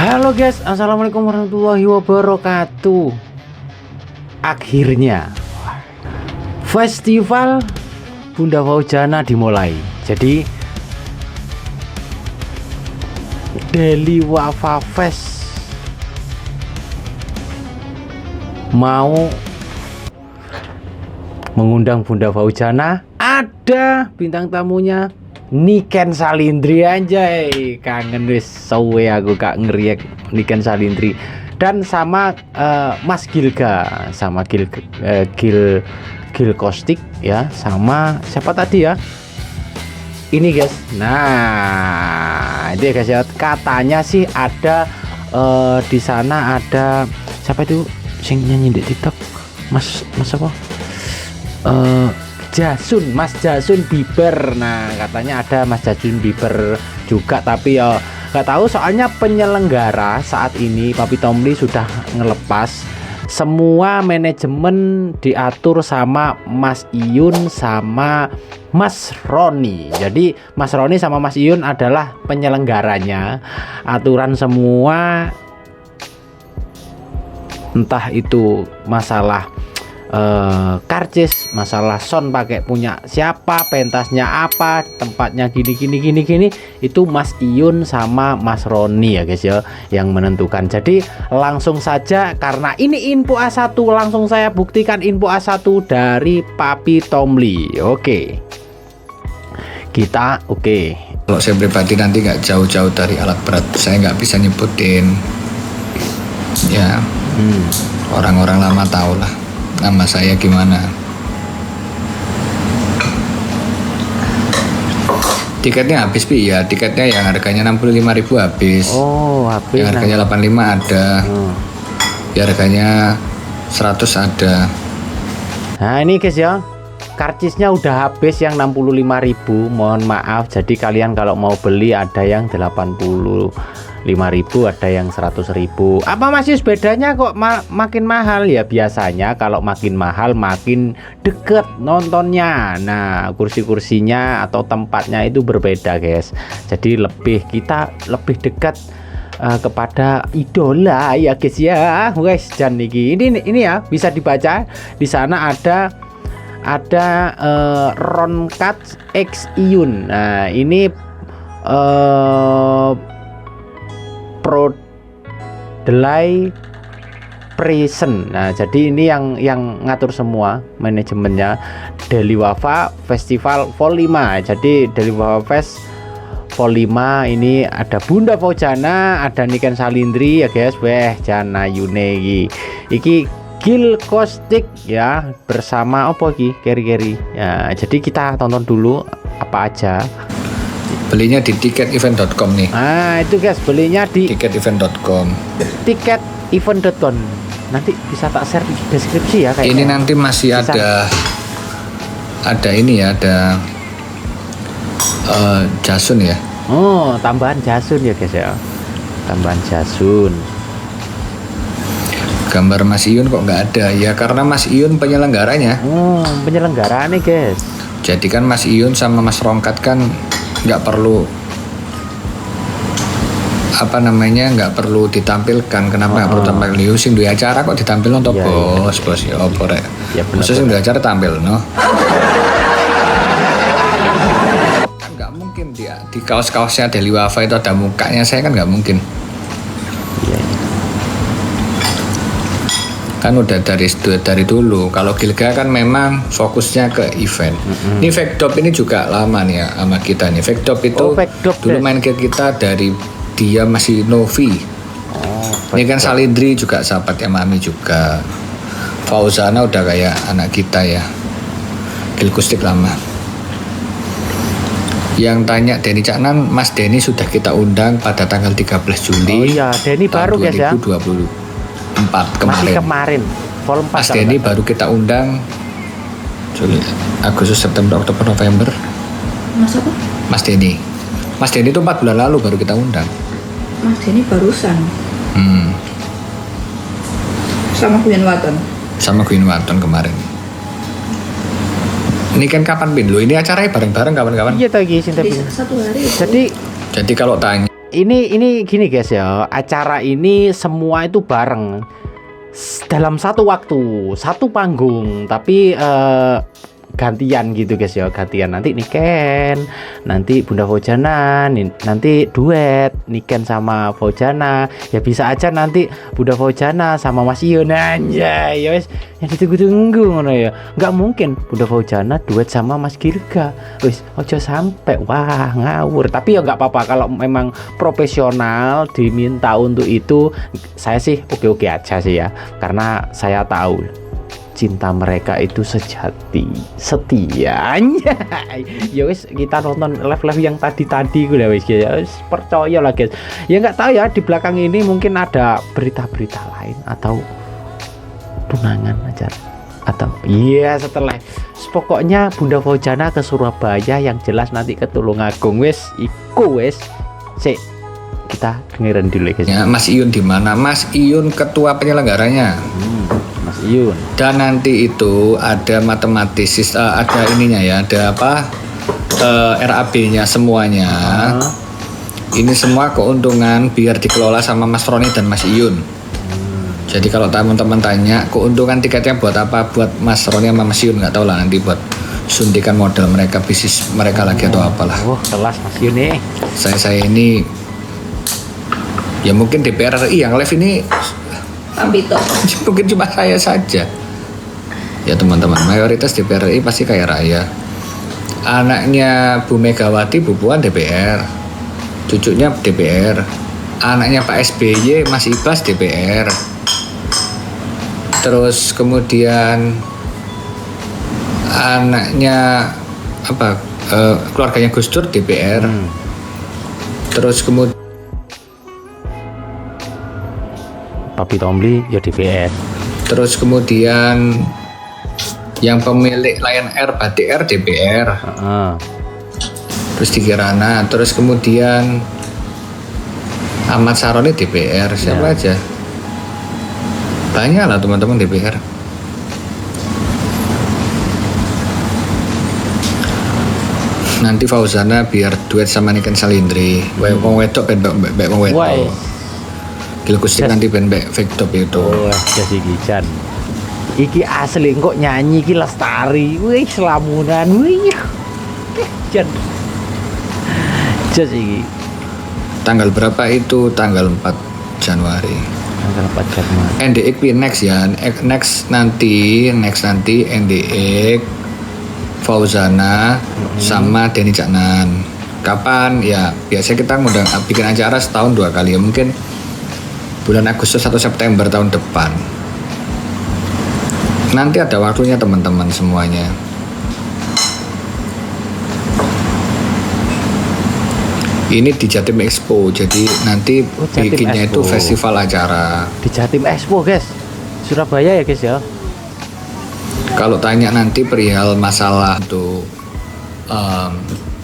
Halo guys, assalamualaikum warahmatullahi wabarakatuh. Akhirnya festival Bunda Fauzana dimulai. Jadi Deli Wafa Fest mau mengundang Bunda Fauzana. Ada bintang tamunya Niken Salindri, anjay, kangen wis suwe aku gak ngeriak Niken Salindri, dan sama Mas Gilga, sama Gil Kostik ya, sama siapa tadi ya ini guys. Nah itu ya guys ya, katanya sih ada di sana ada siapa itu sing nyanyi di TikTok, Mas apa Mas Jasun Bieber. Nah katanya ada Mas Jasun Bieber juga, tapi ya nggak tahu soalnya penyelenggara saat ini Papi Tomli sudah ngelepas semua manajemen, diatur sama Mas Iyun sama Mas Roni. Jadi Mas Roni sama Mas Iyun adalah penyelenggaranya, aturan semua, entah itu masalah karcis, masalah sound pakai punya siapa, pentasnya apa, tempatnya gini, itu Mas Iyun sama Mas Roni ya guys ya yang menentukan. Jadi langsung saja, karena ini info A1, langsung saya buktikan info A1 dari Papi Tomli. Oke. Kalau saya pribadi nanti nggak jauh-jauh dari alat berat, saya nggak bisa nyebutin ya. Orang-orang lama tahu lah nama saya gimana. Tiketnya habis Pi ya, tiketnya yang harganya 65.000 habis. Oh, habis. Yang harganya 85 ada. Yang harganya 100 ada. Nah ini guys ya, karcisnya udah habis yang 65.000. Mohon maaf, jadi kalian kalau mau beli ada yang 85.000, ada yang 100.000. Apa masih bedanya kok makin mahal ya? Biasanya kalau makin mahal makin deket nontonnya. Nah kursi-kursinya atau tempatnya itu berbeda guys. Jadi kita lebih dekat kepada idola ya guys ya. Guys, dan ini ya bisa dibaca di sana ada Ronkat X Iyun. Nah ini Pro Delay Present. Nah jadi ini yang ngatur semua manajemennya Deli Wafa Festival Vol 5. Jadi Deli Wafa Fest Vol 5 ini ada Bunda Fauzana, ada Niken Salindri ya guys. Weh jana yune iki Gil Kostik ya, bersama apa lagi Keri ya. Jadi kita tonton dulu apa aja. Belinya di tiketevent.com nih. Nah itu guys, belinya di tiketevent.com. tiketevent.com. Nanti bisa tak share di deskripsi ya kayaknya. Ini nanti masih bisa. ada ini ya, ada Jasun ya. Oh, tambahan Jasun ya guys ya. Tambahan Jasun. Gambar Mas Iyun kok nggak ada ya, karena Mas Iyun penyelenggaranya. Penyelenggaraan nih guys. Jadi kan Mas Iyun sama Mas Rongkat kan nggak perlu nggak perlu ditampilkan. Kenapa nggak perlu tampil? Sing duwe acara kok ditampil untuk bos ya opo rek. Ya benar. Maksudnya sing duwe acara tampil no. Nggak mungkin di kaos-kaosnya Deli Wafa itu ada mukanya saya, kan nggak mungkin. Iya. Kan udah dari dulu. Kalau Gilga kan memang fokusnya ke event. Ini Vekdop ini juga lama nih ya sama kita nih. Vekdop itu dulu main ke kita dari dia masih Novi. Ini kan Salindri juga sahabatnya Mami juga. Fauzana udah kayak anak kita ya. Gil Kostik lama. Yang tanya Denny Caknan, Mas Denny sudah kita undang pada tanggal 13 Juli. Oh iya, Denny baru guys ya. 2024 kemarin. Masih kemarin. Vol 4. Mas Denny baru kita undang Juli, Agustus, September, Oktober, November. Mas apa? Mas Denny. Mas Denny itu 4 bulan lalu baru kita undang. Mas Denny barusan. Sama Queen Waton. Sama Queen Waton kemarin. Ini kan kapan Pin? Lo ini acaranya bareng-bareng kawan-kawan? Iya tadi Satu hari. Jadi kalau tanya ini gini guys ya, acara ini semua itu bareng dalam satu waktu, satu panggung, tapi gantian gitu guys ya, gantian. Nanti Niken, nanti Bunda Fauzana, nanti duet Niken sama Fauzana. Ya bisa aja nanti Bunda Fauzana sama Mas Ion aja. Ya wes, yang ditunggu-tunggu ngono ya. Nggak mungkin Bunda Fauzana duet sama Mas Girga. Wes, ojo sampai wah ngawur. Tapi ya nggak apa-apa kalau memang profesional diminta untuk itu, saya sih oke-oke aja sih ya. Karena saya tahu cinta mereka itu sejati, setianya. Ya wis, kita nonton live-live yang tadi gue wis ya, percaya lah guys. Ya nggak tahu ya, di belakang ini mungkin ada berita-berita lain atau tunangan aja, atau iya setelah pokoknya Bunda Fauzana ke Surabaya, yang jelas nanti ke Tulungagung. Wis iku wis sik, kita dengerin dulu guys ya. Mas Iun di mana? Mas Iun ketua penyelenggaranya. Mas Iun. Dan nanti itu ada matematis, ada ininya ya, ada apa, RAB-nya semuanya. Ini semua keuntungan biar dikelola sama Mas Roni dan Mas Iun. Jadi kalau teman-teman tanya keuntungan tiketnya buat apa, buat Mas Roni sama Mas Iun, nggak tahu lah, nanti buat suntikan modal mereka, bisnis mereka lagi atau apalah. Kelas Mas Iun nih. Saya ini ya mungkin DPR RI yang live ini Pambito. mungkin cuma saya saja ya teman-teman. Mayoritas DPR RI pasti kaya raya. Anaknya Bu Megawati, Bu Puan DPR, cucunya DPR, anaknya Pak SBY Mas Ibas DPR, terus kemudian anaknya apa, keluarganya Gus Dur DPR, terus kemudian Papi Tomli ya DPR. Terus kemudian yang pemilik Lion Air Batik Air DPR. Terus di Kirana, terus kemudian Ahmad Saroni DPR, siapa aja? Banyak lah teman-teman DPR. Nanti Fauzana biar duet sama Niken Salindri. Wong wedok ben wong wedok. Gilgustik nanti ben fake top itu. Wah, jadi gijan. Iki asli kok nyanyi iki Lestari. Wih, selamunan. Wih. Jan. Jas iki. Tanggal berapa itu? Tanggal 4 Januari. Tanggal 4 Januari. NDX next ya. Next nanti NDX Fauzana sama Denny Caknan. Kapan? Ya, biasanya kita ngundang bikin acara setahun 2 kali ya. Mungkin bulan Agustus atau September tahun depan. Nanti ada waktunya teman-teman semuanya. Ini di Jatim Expo, jadi nanti bikinnya itu festival acara. Di Jatim Expo guys, Surabaya ya guys ya. Kalau tanya nanti perihal masalah itu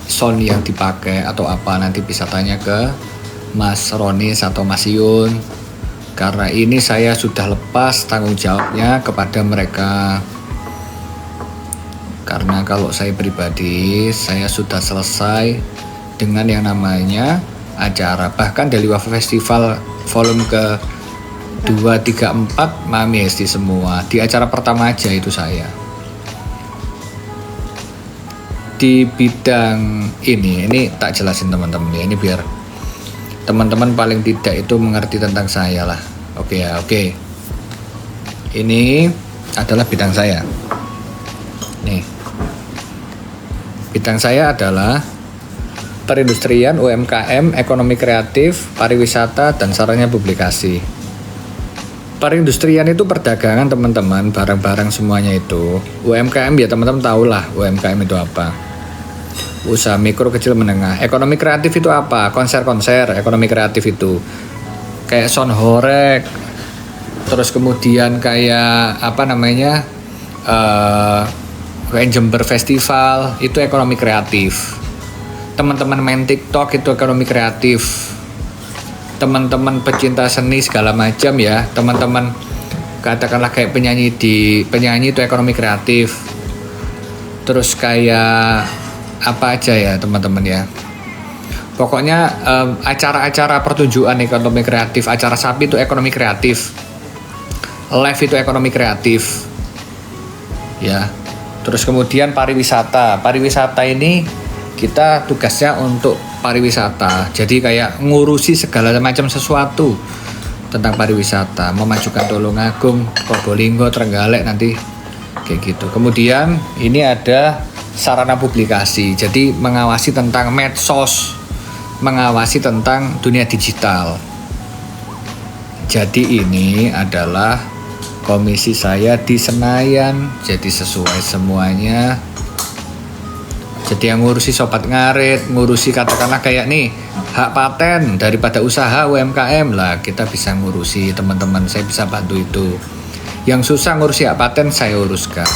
sound yang dipakai atau apa, nanti bisa tanya ke Mas Ronis atau Mas Iun. Karena ini saya sudah lepas tanggung jawabnya kepada mereka. Karena kalau saya pribadi, saya sudah selesai dengan yang namanya acara. Bahkan dari Wafa Festival volume ke 2, 3, 4 Mami Hesti semua. Di acara pertama aja itu saya. Di bidang ini tak jelasin teman-teman ya. Ini biar teman-teman paling tidak itu mengerti tentang saya lah. Oke ya, oke. Ini adalah bidang saya. Nih. Bidang saya adalah perindustrian, UMKM, ekonomi kreatif, pariwisata, dan sarannya publikasi. Perindustrian itu perdagangan teman-teman, barang-barang semuanya itu. UMKM ya teman-teman tahu lah UMKM itu apa. Usaha mikro kecil menengah. Ekonomi kreatif itu apa? Konser-konser. Ekonomi kreatif itu kayak sound horek, terus kemudian kayak apa namanya, kayak Jember Festival, itu ekonomi kreatif. Teman-teman main TikTok itu ekonomi kreatif. Teman-teman pecinta seni segala macam ya, teman-teman katakanlah kayak penyanyi itu ekonomi kreatif. Terus kayak apa aja ya teman-teman ya. Pokoknya acara-acara pertunjukan ekonomi kreatif, acara sapi itu ekonomi kreatif, live itu ekonomi kreatif, ya. Terus kemudian pariwisata ini kita tugasnya untuk pariwisata. Jadi kayak ngurusi segala macam sesuatu tentang pariwisata, memajukan Tulungagung, Probolinggo, Trenggalek nanti kayak gitu. Kemudian ini ada sarana publikasi, jadi mengawasi tentang medsos, mengawasi tentang dunia digital. Jadi ini adalah komisi saya di Senayan, jadi sesuai semuanya. Jadi yang ngurusi sobat ngarit, ngurusi katakanlah kayak nih hak paten daripada usaha UMKM lah, kita bisa ngurusi, teman-teman saya bisa bantu itu. Yang susah ngurusi hak paten saya uruskan.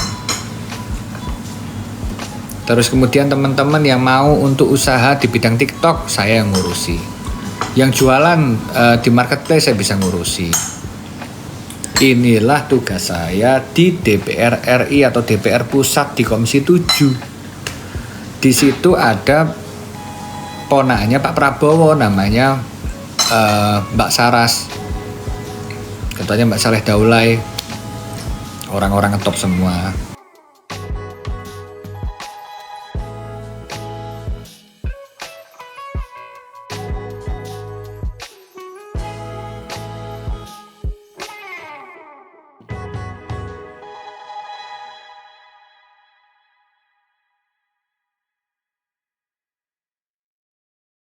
Terus kemudian teman-teman yang mau untuk usaha di bidang TikTok, saya yang ngurusi. Yang jualan di marketplace saya bisa ngurusi. Inilah tugas saya di DPR RI atau DPR Pusat di Komisi 7. Di situ ada ponaknya Pak Prabowo, namanya Mbak Saras. Katanya Mbak Saleh Daulay. Orang-orang ngetop semua.